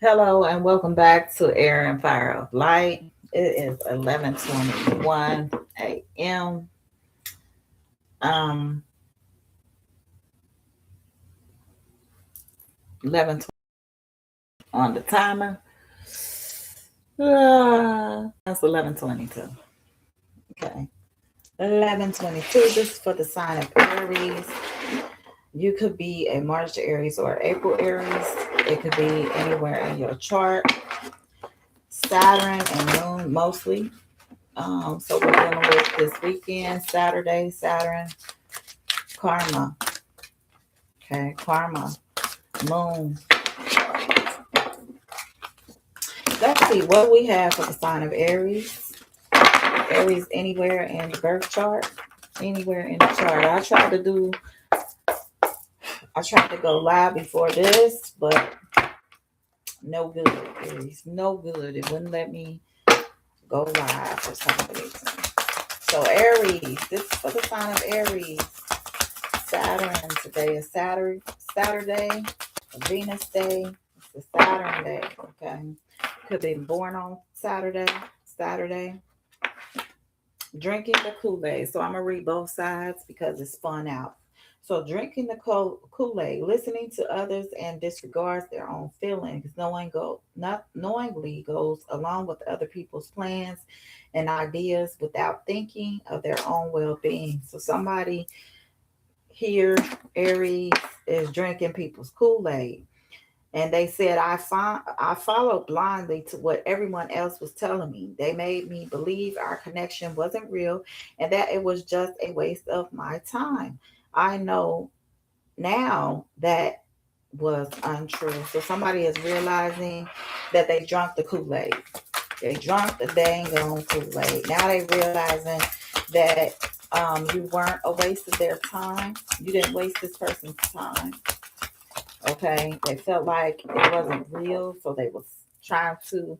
Hello and welcome back to Air and Fire of Light. It is 11:21 a.m. Um, 11 on the timer. That's 11:22. Okay, 11:22. This is for the sign of Aries. You could be a March Aries or April Aries. It could be anywhere in your chart. Saturn and Moon mostly. So we're dealing with this weekend, Saturday, Saturn, Karma. Okay, Karma, Moon. Let's see, what do we have for the sign of Aries? Aries anywhere in the birth chart. Anywhere in the chart. I tried to go live before this, but no good, Aries. No good. It wouldn't let me go live for some reason. So Aries, this is for the sign of Aries. Saturn. Today is Saturday. Venus Day. It's the Saturn Day. Okay. Could be born on Saturday. Drinking the Kool-Aid. So I'm gonna read both sides because it's spun out. So drinking the Kool-Aid, listening to others and disregards their own feelings, not knowingly goes along with other people's plans and ideas without thinking of their own well-being. So somebody here, Aries, is drinking people's Kool-Aid. And they said, I followed blindly to what everyone else was telling me. They made me believe our connection wasn't real and that it was just a waste of my time. I know now that was untrue. So somebody is realizing that they drunk the Kool-Aid. They drunk the dang on Kool-Aid. Now they realizing that you weren't a waste of their time. You didn't waste this person's time. Okay, they felt like it wasn't real, so they was trying to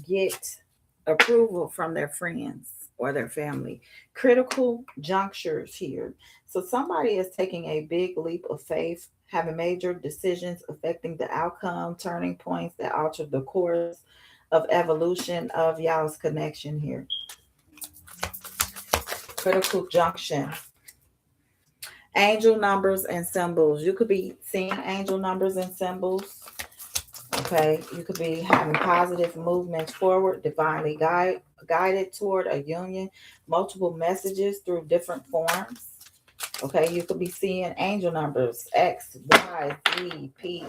get approval from their friends or their family. Critical junctures here. So somebody is taking a big leap of faith, having major decisions affecting the outcome, turning points that alter the course of evolution of y'all's connection here. Critical junction. Angel numbers and symbols. You could be seeing angel numbers and symbols. Okay, you could be having positive movements forward, guided toward a union, multiple messages through different forms. Okay, you could be seeing angel numbers X, Y, Z, P,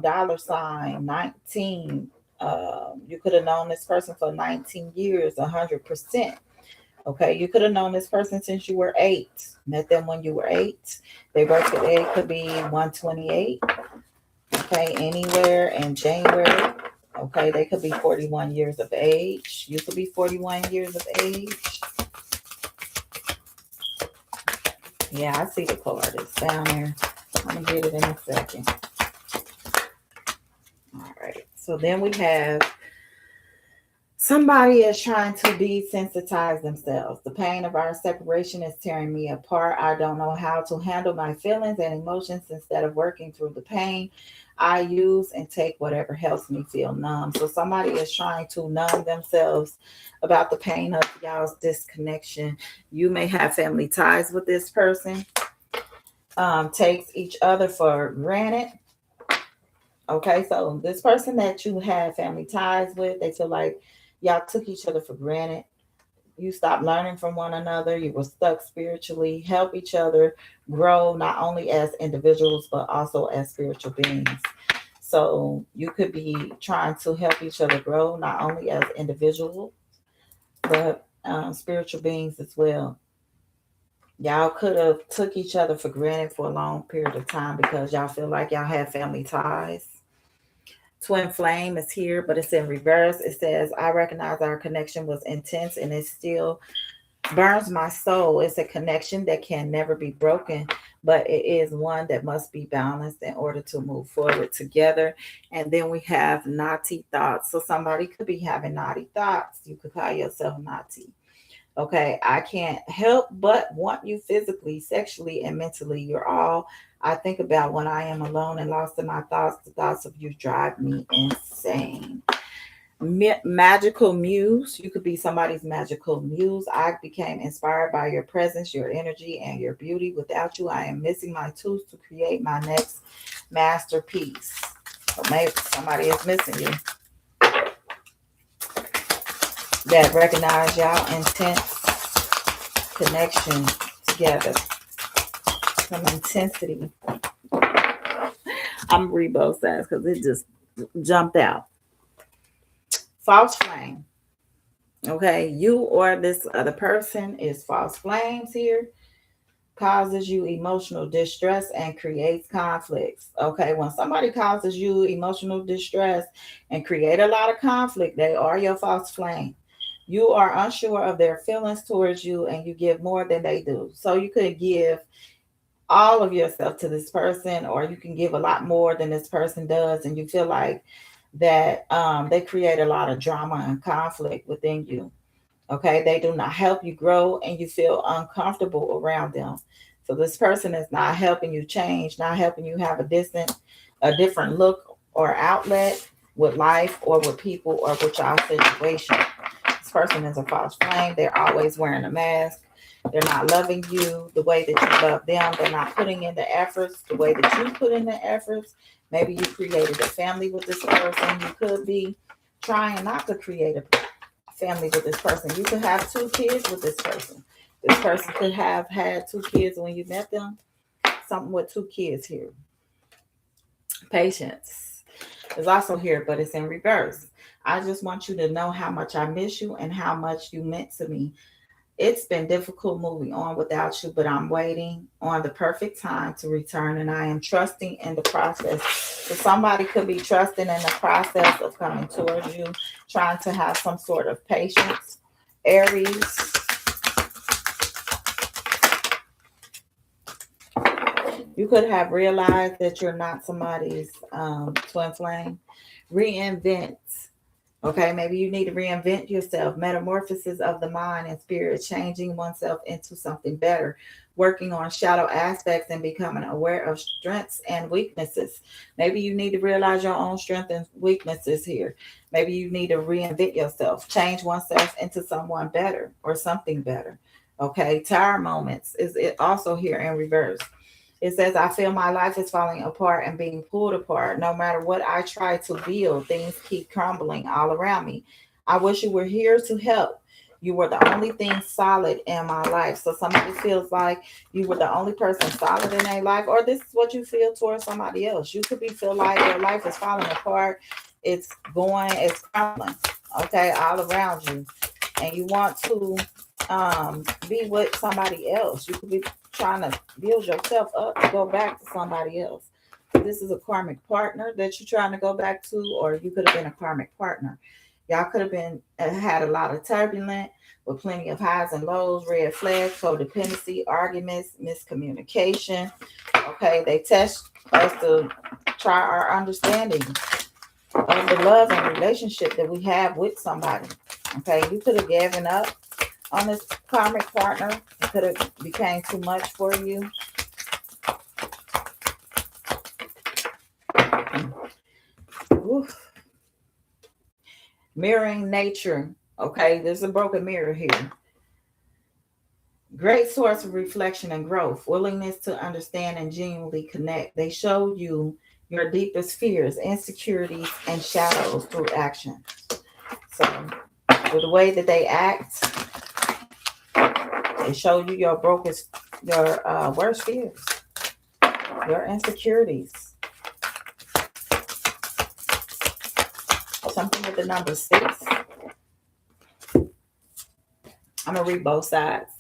dollar sign 19. You could have known this person for 19 years, 100%. Okay, you could have known this person since you were 8, met them when you were 8. Their birthday could be 128. Okay, anywhere in January. Okay, they could be 41 years of age. You could be 41 years of age. Yeah, I see the card. It's down there. I'm gonna get it in a second. All right. So then we have somebody is trying to desensitize themselves. The pain of our separation is tearing me apart. I don't know how to handle my feelings and emotions. Instead of working through the pain, I use and take whatever helps me feel numb. So somebody is trying to numb themselves about the pain of y'all's disconnection. You may have family ties with this person. Takes each other for granted. Okay, so this person that you had family ties with, they feel like y'all took each other for granted. You stopped learning from one another. You were stuck spiritually. Help each other grow, not only as individuals, but also as spiritual beings. So you could be trying to help each other grow, not only as individuals, but spiritual beings as well. Y'all could have took each other for granted for a long period of time because y'all feel like y'all had family ties. Twin flame is here, but it's in reverse. It says, I recognize our connection was intense and it still burns my soul. It's a connection that can never be broken, but it is one that must be balanced in order to move forward together. And then we have naughty thoughts. So somebody could be having naughty thoughts. You could call yourself naughty. Okay, I can't help but want you physically, sexually, and mentally. You're all I think about when I am alone and lost in my thoughts. The thoughts of you drive me insane. Magical muse. You could be somebody's magical muse. I became inspired by your presence, your energy, and your beauty. Without you, I am missing my tools to create my next masterpiece. So maybe somebody is missing you that recognize y'all intense connection together. Some intensity. I'm gonna read both sides because it just jumped out. False flame. Okay, you or this other person is false flames here, causes you emotional distress and creates conflicts. Okay, when somebody causes you emotional distress and create a lot of conflict, they are your false flame. You are unsure of their feelings towards you and you give more than they do. So you could give all of yourself to this person, or you can give a lot more than this person does, and you feel like that they create a lot of drama and conflict within you. Okay, they do not help you grow and you feel uncomfortable around them. So this person is not helping you change, not helping you have a different look or outlet with life or with people or with your situation. This person is a false flame. They're always wearing a mask. They're not loving you the way that you love them. They're not putting in the efforts the way that you put in the efforts. Maybe you created a family with this person. You could be trying not to create a family with this person. You could have 2 kids with this person. This person could have had 2 kids when you met them. Something with 2 kids here. Patience is also here, but it's in reverse. I just want you to know how much I miss you and how much you meant to me. It's been difficult moving on without you, but I'm waiting on the perfect time to return and I am trusting in the process. So somebody could be trusting in the process of coming towards you, trying to have some sort of patience. Aries, you could have realized that you're not somebody's twin flame. Reinvent. Okay, maybe you need to reinvent yourself. Metamorphosis of the mind and spirit, changing oneself into something better, working on shadow aspects and becoming aware of strengths and weaknesses. Maybe you need to realize your own strengths and weaknesses here. Maybe you need to reinvent yourself, change oneself into someone better or something better. Okay, tired moments is it also here in reverse. It says, I feel my life is falling apart and being pulled apart. No matter what I try to build, things keep crumbling all around me. I wish you were here to help. You were the only thing solid in my life. So somebody feels like you were the only person solid in their life, or this is what you feel towards somebody else. You could be feel like your life is falling apart. It's crumbling, okay, all around you. And you want to be with somebody else. You could be trying to build yourself up to go back to somebody else. This is a karmic partner that you're trying to go back to, or you could have been a karmic partner. Y'all could have been had a lot of turbulence with plenty of highs and lows, red flags, codependency, arguments, miscommunication. Okay, they test us to try our understanding of the love and relationship that we have with somebody. Okay, you could have given up on this karmic partner. It could have became too much for you. Oof. Mirroring nature. Okay, there's a broken mirror here. Great source of reflection and growth. Willingness to understand and genuinely connect. They show you your deepest fears, insecurities, and shadows through action. So, with the way that they act, they show you your worst fears, your insecurities. Something with the number 6. I'm gonna read both sides.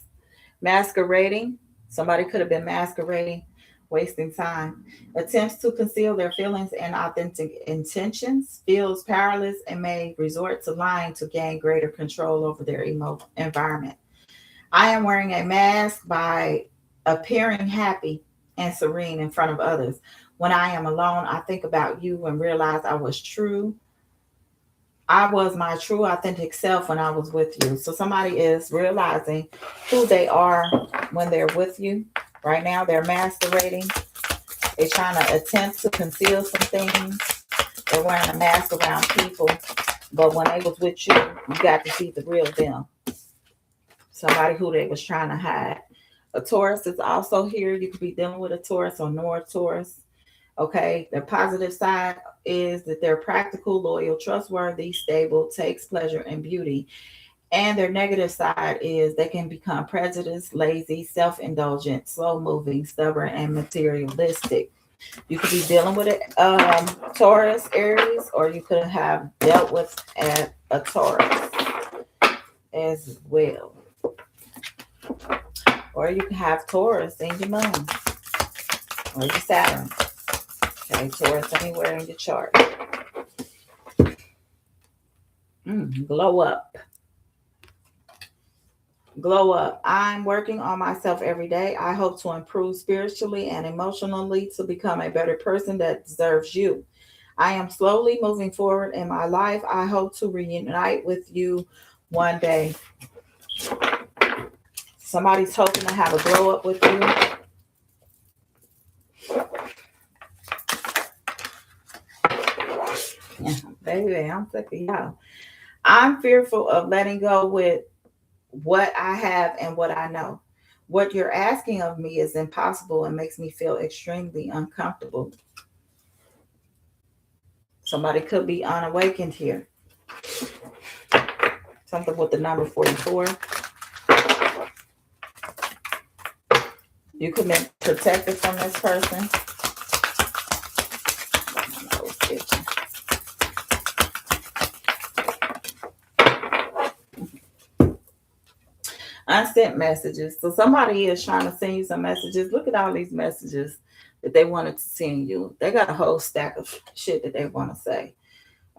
Masquerading. Somebody could have been masquerading, wasting time. Attempts to conceal their feelings and authentic intentions. Feels powerless and may resort to lying to gain greater control over their environment. I am wearing a mask by appearing happy and serene in front of others. When I am alone, I think about you and realize I was true. I was my true authentic self when I was with you. So somebody is realizing who they are when they're with you. Right now they're masquerading. They're trying to attempt to conceal some things. They're wearing a mask around people. But when they was with you, you got to see the real them. Somebody who they was trying to hide. A Taurus is also here. You could be dealing with a Taurus or North Taurus. Okay, the positive side is that they're practical, loyal, trustworthy, stable, takes pleasure in beauty. And their negative side is they can become prejudiced, lazy, self indulgent, slow moving, stubborn, and materialistic. You could be dealing with a Taurus, Aries, or you could have dealt with a Taurus as well. Or you can have Taurus in your moon or your Saturn. Okay, Taurus anywhere in your chart. Glow up. Glow up. I'm working on myself every day. I hope to improve spiritually and emotionally to become a better person that deserves you. I am slowly moving forward in my life. I hope to reunite with you one day. Somebody's hoping to have a glow up with you. Yeah, baby, I'm sick of y'all. I'm fearful of letting go with what I have and what I know. What you're asking of me is impossible and makes me feel extremely uncomfortable. Somebody could be unawakened here. Something with the number 44. You could be protected from this person. Unsent messages. So somebody is trying to send you some messages. Look at all these messages that they wanted to send you. They got a whole stack of shit that they want to say.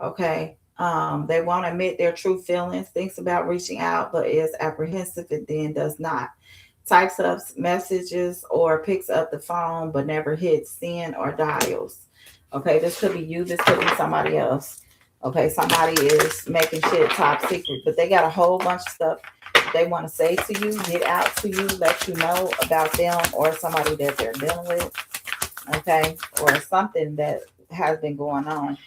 Okay. They want to admit their true feelings, thinks about reaching out, but is apprehensive and then does not. Types up messages or picks up the phone, but never hits send or dials. Okay, this could be you, this could be somebody else. Okay, somebody is making shit top secret, but they got a whole bunch of stuff they want to say to you, get out to you, let you know about them or somebody that they're dealing with. Okay, or something that has been going on.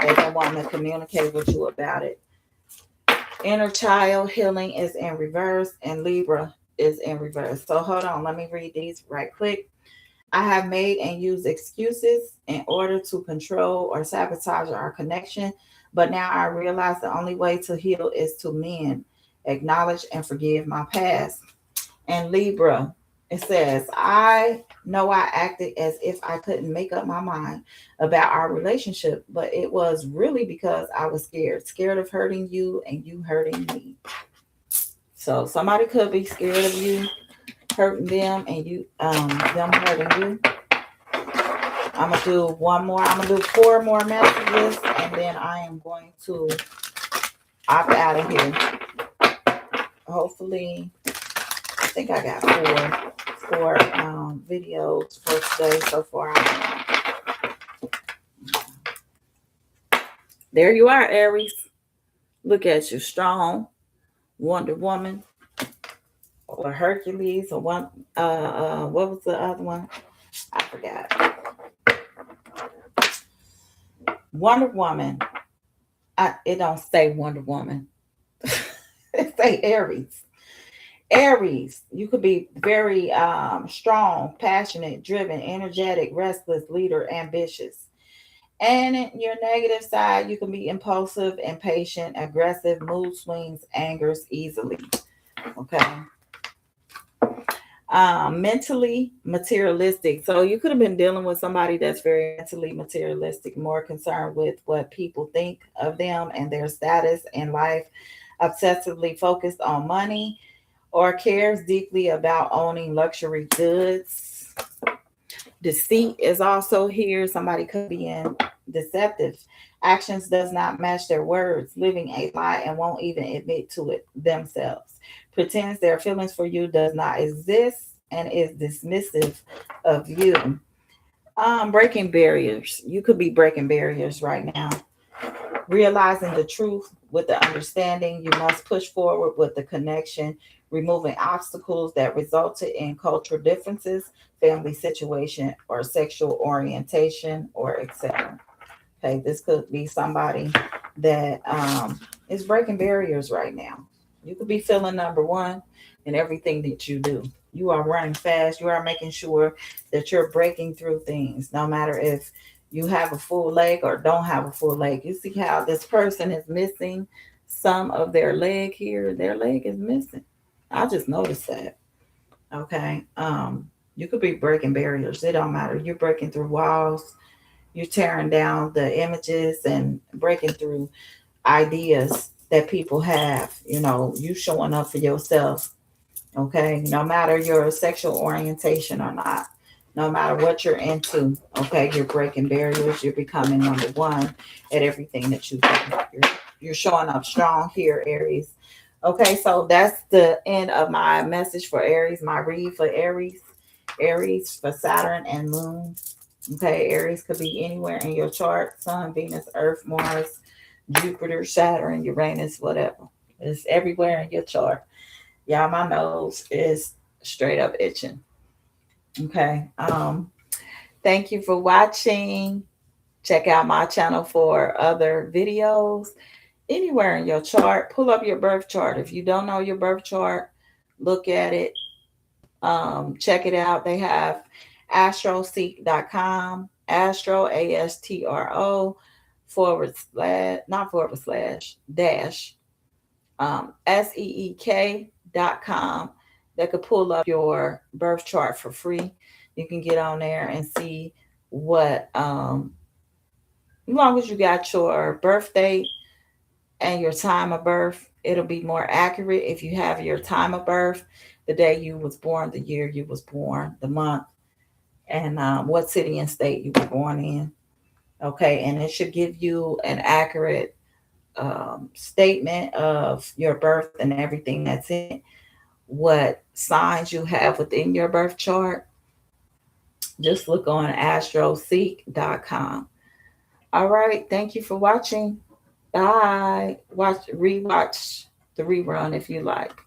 They don't want to communicate with you about it. Inner child healing is in reverse and Libra is in reverse. So hold on, let me read these right quick. I have made and used excuses in order to control or sabotage our connection, but now I realize the only way to heal is to mend, acknowledge, and forgive my past. And Libra, it says, I know I acted as if I couldn't make up my mind about our relationship, but it was really because I was scared of hurting you and you hurting me. So somebody could be scared of you hurting them and you them hurting you. I'm gonna do one more. I'm gonna do 4 more messages and then I am going to opt out of here. Hopefully, I think I got four videos for today so far. There you are, Aries. Look at you, strong Wonder Woman or Hercules or one. What was the other one? I forgot. Wonder Woman. It don't say Wonder Woman. It say Aries. Aries, you could be very strong, passionate, driven, energetic, restless, leader, ambitious. And in your negative side, you can be impulsive, impatient, aggressive, mood swings, angers easily. Okay. Mentally materialistic. So you could have been dealing with somebody that's very mentally materialistic, more concerned with what people think of them and their status in life, obsessively focused on money, or cares deeply about owning luxury goods. Deceit is also here. Somebody could be in deceptive. Actions does not match their words, living a lie and won't even admit to it themselves. Pretends their feelings for you does not exist and is dismissive of you. Breaking barriers. You could be breaking barriers right now. Realizing the truth with the understanding, you must push forward with the connection, removing obstacles that resulted in cultural differences, family situation, or sexual orientation, or etc. Okay, this could be somebody that is breaking barriers right now. You could be feeling number one in everything that you do. You are running fast. You are making sure that you're breaking through things, no matter if you have a full leg or don't have a full leg. You see how this person is missing some of their leg here? Their leg is missing. I just noticed that. Okay. You could be breaking barriers. It don't matter. You're breaking through walls, you're tearing down the images and breaking through ideas that people have. You showing up for yourself. Okay. No matter your sexual orientation or not, no matter what you're into. Okay. You're breaking barriers. You're becoming number one at everything that you do. You're showing up strong here, Aries. Okay. So that's the end of my message for Aries, my read for Aries. Aries for Saturn and Moon. Okay, Aries could be anywhere in your chart: Sun, Venus, Earth, Mars, Jupiter, Saturn, Uranus, whatever. It's everywhere in your chart. Yeah, my nose is straight up itching. Okay. Thank you for watching. Check out my channel for other videos. Anywhere in your chart, pull up your birth chart. If you don't know your birth chart, look at it. Check it out. They have astroseek.com, astro, ASTRO, forward slash, not forward slash, dash, SEEK.com. That could pull up your birth chart for free. You can get on there and see what, as long as you got your birth date and your time of birth, it'll be more accurate if you have your time of birth, the day you was born, the year you was born, the month, and what city and state you were born in. Okay, and it should give you an accurate statement of your birth and everything that's in it, what signs you have within your birth chart. Just look on astroseek.com. All right, thank you for watching. Bye. Rewatch the rerun if you like.